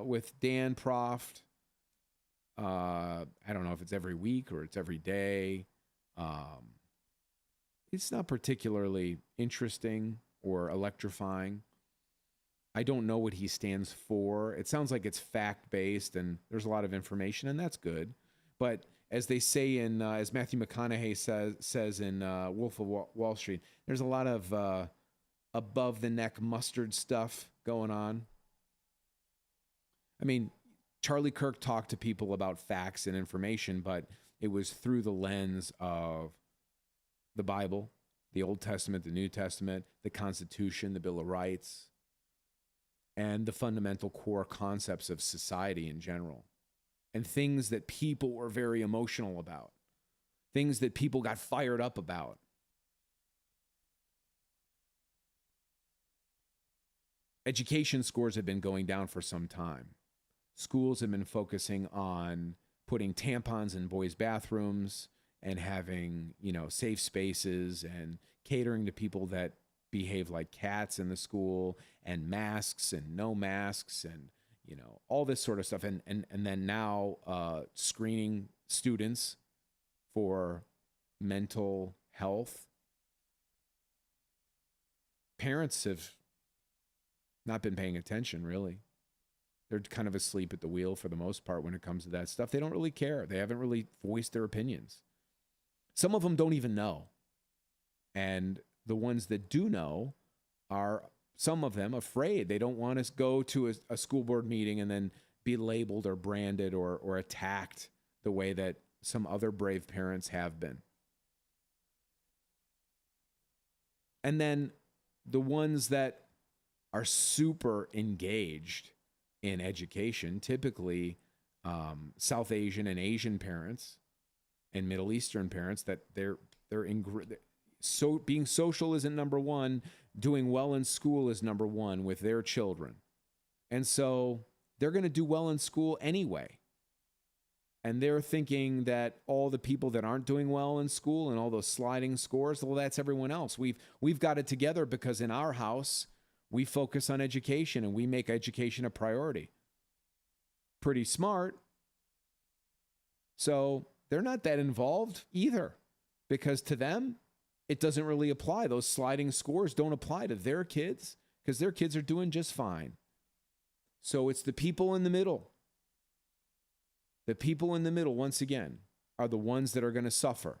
with Dan Proft. I don't know if it's every week or it's every day. It's not particularly interesting or electrifying. I don't know what he stands for. It sounds like it's fact-based and there's a lot of information, and that's good. But as they say in, as Matthew McConaughey says in Wolf of Wall Street, there's a lot of above the neck mustard stuff going on. I mean, Charlie Kirk talked to people about facts and information, but it was through the lens of the Bible, the Old Testament, the New Testament, the Constitution, the Bill of Rights, and the fundamental core concepts of society in general, and things that people were very emotional about, things that people got fired up about. Education scores have been going down for some time. Schools have been focusing on putting tampons in boys' bathrooms and having, safe spaces and catering to people that behave like cats in the school, and masks and no masks and, all this sort of stuff. And then now screening students for mental health. Parents have not been paying attention, really. They're kind of asleep at the wheel for the most part when it comes to that stuff. They don't really care. They haven't really voiced their opinions. Some of them don't even know. And the ones that do know are, some of them, afraid. They don't want to go to a school board meeting and then be labeled or branded or attacked the way that some other brave parents have been. And then the ones that are super engaged in education, typically South Asian and Asian parents and Middle Eastern parents, that being social isn't number one, doing well in school is number one with their children. And so they're going to do well in school anyway. And they're thinking that all the people that aren't doing well in school and all those sliding scores, well, that's everyone else. We've got it together because in our house, we focus on education and we make education a priority. Pretty smart. So they're not that involved either, because to them, it doesn't really apply. Those sliding scores don't apply to their kids because their kids are doing just fine. So it's the people in the middle. The people in the middle, once again, are the ones that are going to suffer.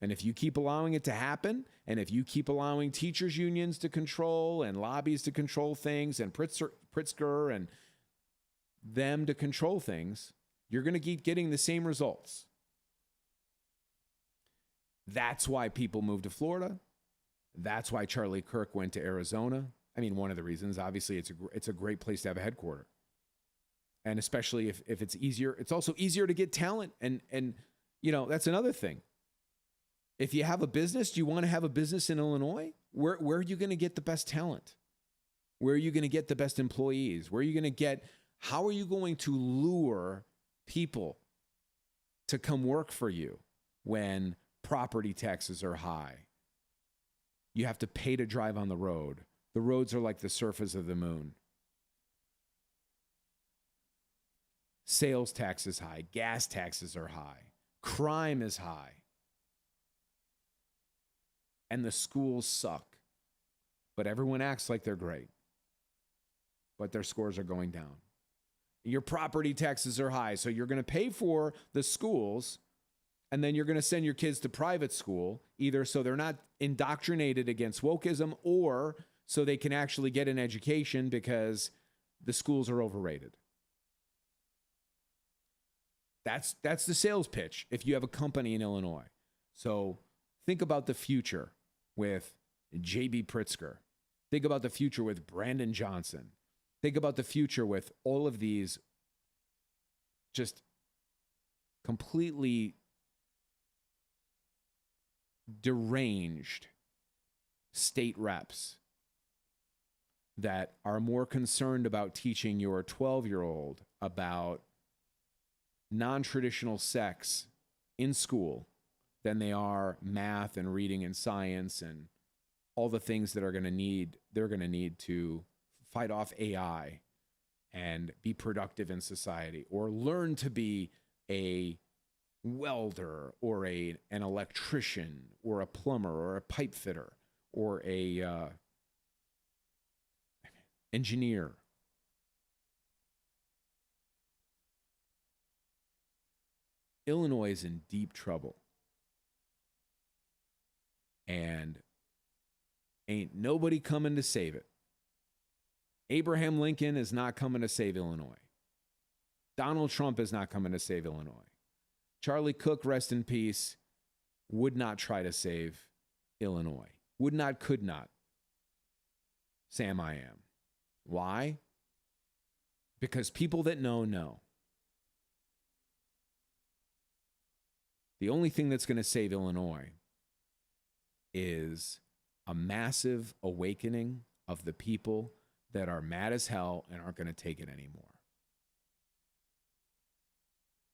And if you keep allowing it to happen, and if you keep allowing teachers' unions to control and lobbies to control things and Pritzker and them to control things, you're going to keep getting the same results. That's why people moved to Florida. That's why Charlie Kirk went to Arizona. I mean, one of the reasons, obviously, it's a great place to have a headquarter. And especially if it's easier, it's also easier to get talent. And that's another thing. If you have a business, do you want to have a business in Illinois? Where are you going to get the best talent? Where are you going to get the best employees? How are you going to lure people to come work for you when property taxes are high? You have to pay to drive on the road. The roads are like the surface of the moon. Sales tax is high. Gas taxes are high. Crime is high. And the schools suck. But everyone acts like they're great. But their scores are going down. Your property taxes are high, so you're going to pay for the schools, and then you're going to send your kids to private school, either so they're not indoctrinated against wokeism or so they can actually get an education because the schools are overrated. That's the sales pitch if you have a company in Illinois. So think about the future with J.B. Pritzker. Think about the future with Brandon Johnson. Think about the future with all of these just completely deranged state reps that are more concerned about teaching your 12-year-old about non-traditional sex in school than they are math and reading and science and all the things that they're going to need to fight off AI and be productive in society, or learn to be a welder or an electrician or a plumber or a pipe fitter or a engineer. Illinois is in deep trouble. And ain't nobody coming to save it. Abraham Lincoln is not coming to save Illinois. Donald Trump is not coming to save Illinois. Charlie Kirk, rest in peace, would not try to save Illinois. Would not, could not. Sam I am. Why? Because people that know, know. The only thing that's going to save Illinois is a massive awakening of the people that are mad as hell and aren't going to take it anymore.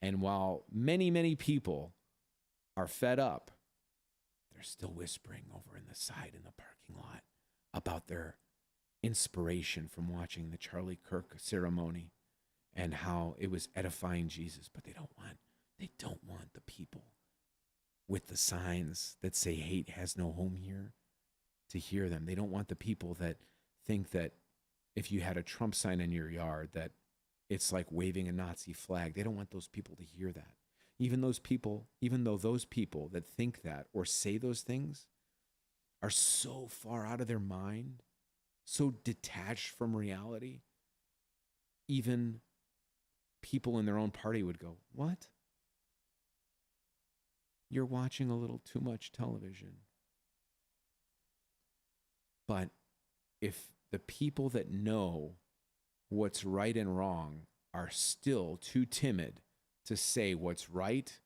And while many, many people are fed up, they're still whispering over in the side in the parking lot about their inspiration from watching the Charlie Kirk ceremony and how it was edifying Jesus. But they don't want the people with the signs that say hate has no home here to hear them. They don't want the people that think that if you had a Trump sign in your yard that it's like waving a Nazi flag. They don't want those people to hear that. Even though those people that think that or say those things are so far out of their mind, so detached from reality, even people in their own party would go, "What? You're watching a little too much television." But if the people that know what's right and wrong are still too timid to say what's right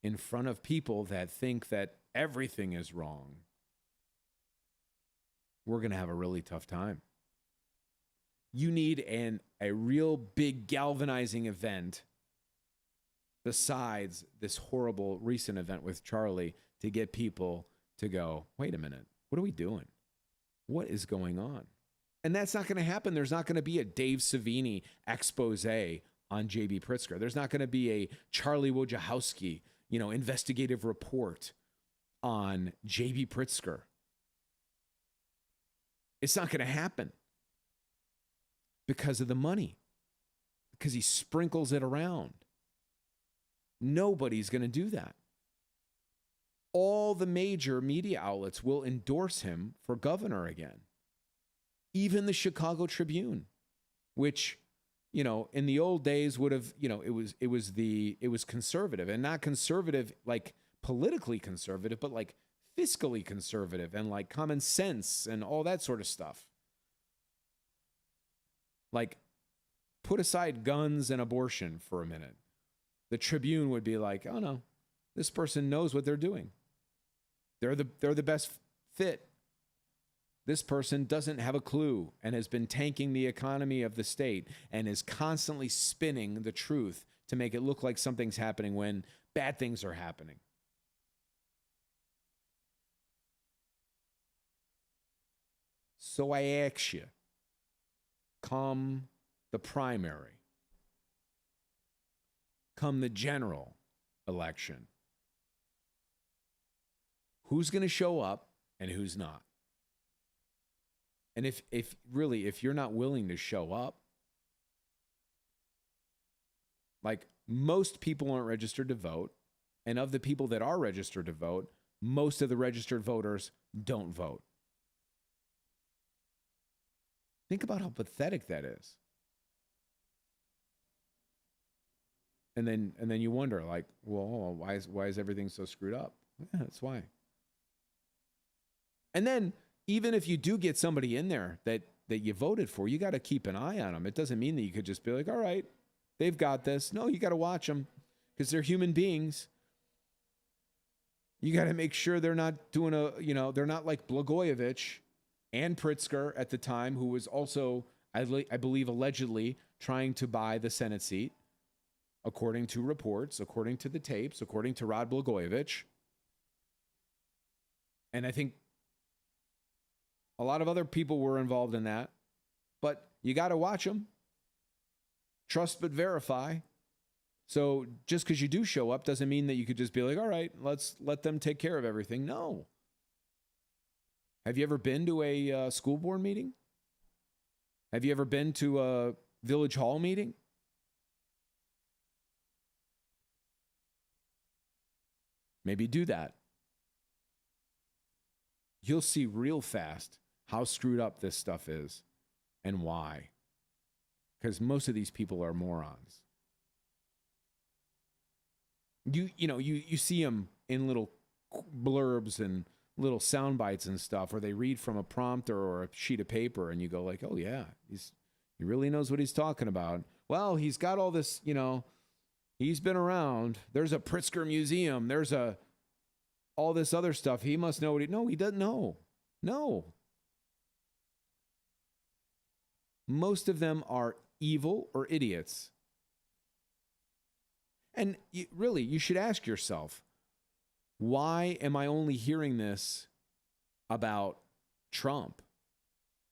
in front of people that think that everything is wrong, we're going to have a really tough time. You need a real big galvanizing event besides this horrible recent event with Charlie to get people to go, wait a minute, what are we doing? What is going on? And that's not going to happen. There's not going to be a Dave Savini expose on J.B. Pritzker. There's not going to be a Charlie Wojciechowski, investigative report on J.B. Pritzker. It's not going to happen because of the money, because he sprinkles it around. Nobody's going to do that. All the major media outlets will endorse him for governor again. Even the Chicago Tribune, which, in the old days would have, it was conservative, and not conservative like politically conservative, but like fiscally conservative and like common sense and all that sort of stuff. Like, put aside guns and abortion for a minute. The Tribune would be like, oh no, this person knows what they're doing. They're the best fit. This person doesn't have a clue and has been tanking the economy of the state and is constantly spinning the truth to make it look like something's happening when bad things are happening. So I ask you, come the primary, come the general election, who's going to show up and who's not? And if you're not willing to show up, like, most people aren't registered to vote, and of the people that are registered to vote, most of the registered voters don't vote. Think about how pathetic that is. And then you wonder, like, well, why is everything so screwed up? Yeah, that's why. And then, even if you do get somebody in there that you voted for, you got to keep an eye on them. It doesn't mean that you could just be like, all right, they've got this. No, you got to watch them because they're human beings. You got to make sure they're not doing they're not like Blagojevich and Pritzker at the time, who was also, I believe, allegedly trying to buy the Senate seat, according to reports, according to the tapes, according to Rod Blagojevich. And I think a lot of other people were involved in that, but you got to watch them. Trust but verify. So just because you do show up doesn't mean that you could just be like, all right, let's let them take care of everything. No. Have you ever been to a school board meeting? Have you ever been to a village hall meeting? Maybe do that. You'll see real fast how screwed up this stuff is and why. Because most of these people are morons. You see them in little blurbs and little sound bites and stuff, or they read from a prompter or a sheet of paper, and you go like, oh yeah, he really knows what he's talking about. Well, he's got all this, he's been around. There's a Pritzker museum. There's all this other stuff. He must know no, he doesn't know. No. Most of them are evil or idiots. And you should ask yourself, why am I only hearing this about Trump?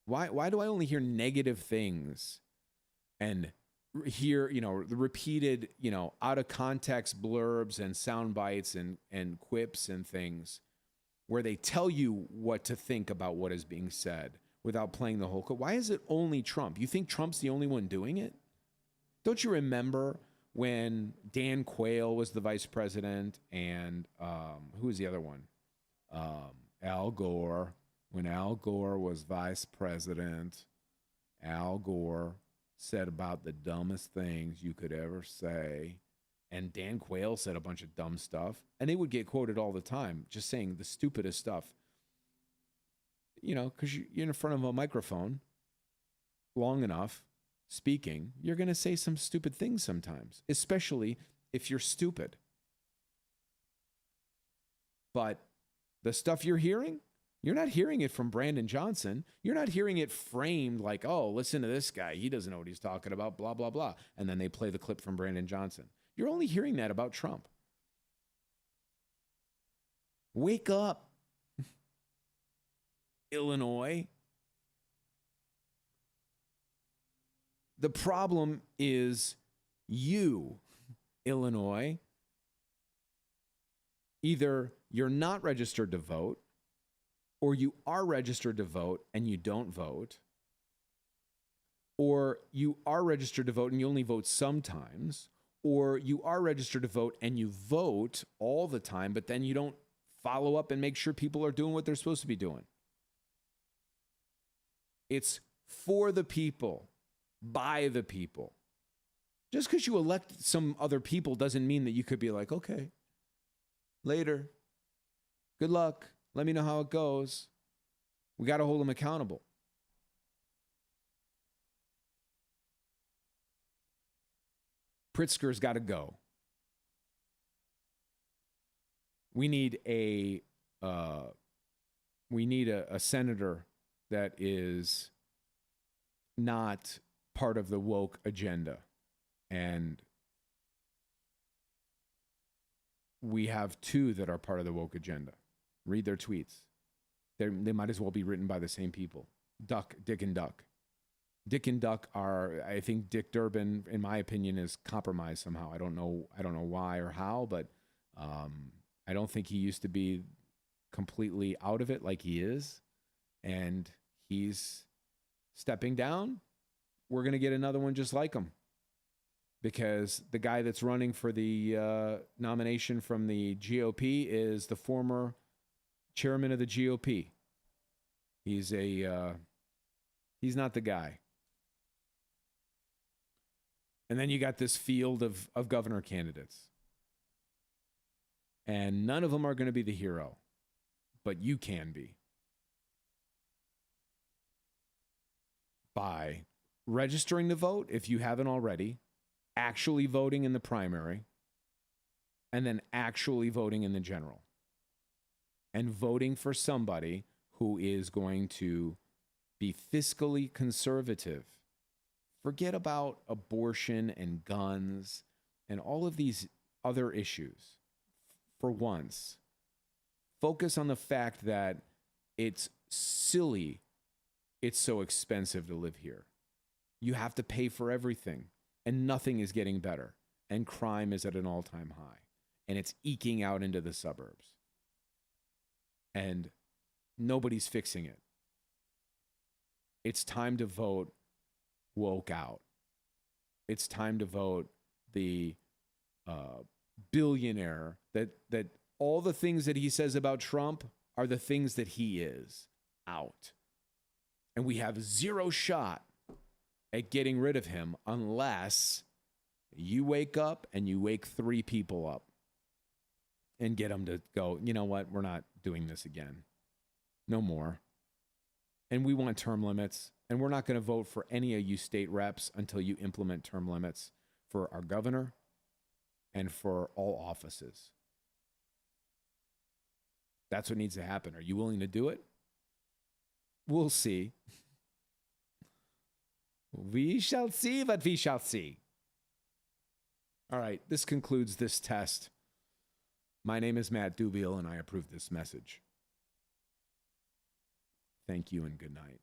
Why do I only hear negative things and hear, the repeated, out of context blurbs and sound bites and quips and things where they tell you what to think about what is being said without playing the whole clip? Why is it only Trump? You think Trump's the only one doing it? Don't you remember when Dan Quayle was the vice president and who was the other one? Al Gore. When Al Gore was vice president, Al Gore said about the dumbest things you could ever say. And Dan Quayle said a bunch of dumb stuff. And they would get quoted all the time, just saying the stupidest stuff. Because you're in front of a microphone long enough, speaking, you're going to say some stupid things sometimes, especially if you're stupid. But the stuff you're hearing, you're not hearing it from Brandon Johnson. You're not hearing it framed like, oh, listen to this guy. He doesn't know what he's talking about, blah, blah, blah. And then they play the clip from Brandon Johnson. You're only hearing that about Trump. Wake up, Illinois. The problem is you, Illinois. Either you're not registered to vote, or you are registered to vote and you don't vote, or you are registered to vote and you only vote sometimes, or you are registered to vote and you vote all the time, but then you don't follow up and make sure people are doing what they're supposed to be doing. It's for the people, by the people. Just because you elect some other people doesn't mean that you could be like, okay, later, good luck. Let me know how it goes. We got to hold them accountable. Pritzker's got to go. We need a senator that is not part of the woke agenda. And we have two that are part of the woke agenda. Read their tweets. They might as well be written by the same people. Dick and Duck. Dick and Duck are, I think Dick Durbin, in my opinion, is compromised somehow. I don't know why or how, but I don't think he used to be completely out of it like he is. And he's stepping down. We're going to get another one just like him. Because the guy that's running for the nomination from the GOP is the former chairman of the GOP. He's not the guy. And then you got this field of governor candidates. And none of them are going to be the hero. But you can be. By registering to vote, if you haven't already, actually voting in the primary, and then actually voting in the general. And voting for somebody who is going to be fiscally conservative. Forget about abortion and guns and all of these other issues. For once, focus on the fact that it's silly it's so expensive to live here. You have to pay for everything, and nothing is getting better. And crime is at an all-time high, and it's eking out into the suburbs. And nobody's fixing it. It's time to vote woke out. It's time to vote the billionaire that all the things that he says about Trump are the things that he is out. And we have zero shot at getting rid of him unless you wake up and you wake 3 people up and get them to go, you know what, we're not doing this again. No more. And we want term limits. And we're not going to vote for any of you state reps until you implement term limits for our governor and for all offices. That's what needs to happen. Are you willing to do it? We'll see. We shall see what we shall see. All right, this concludes this test. My name is Matt Dubiel, and I approve this message. Thank you and good night.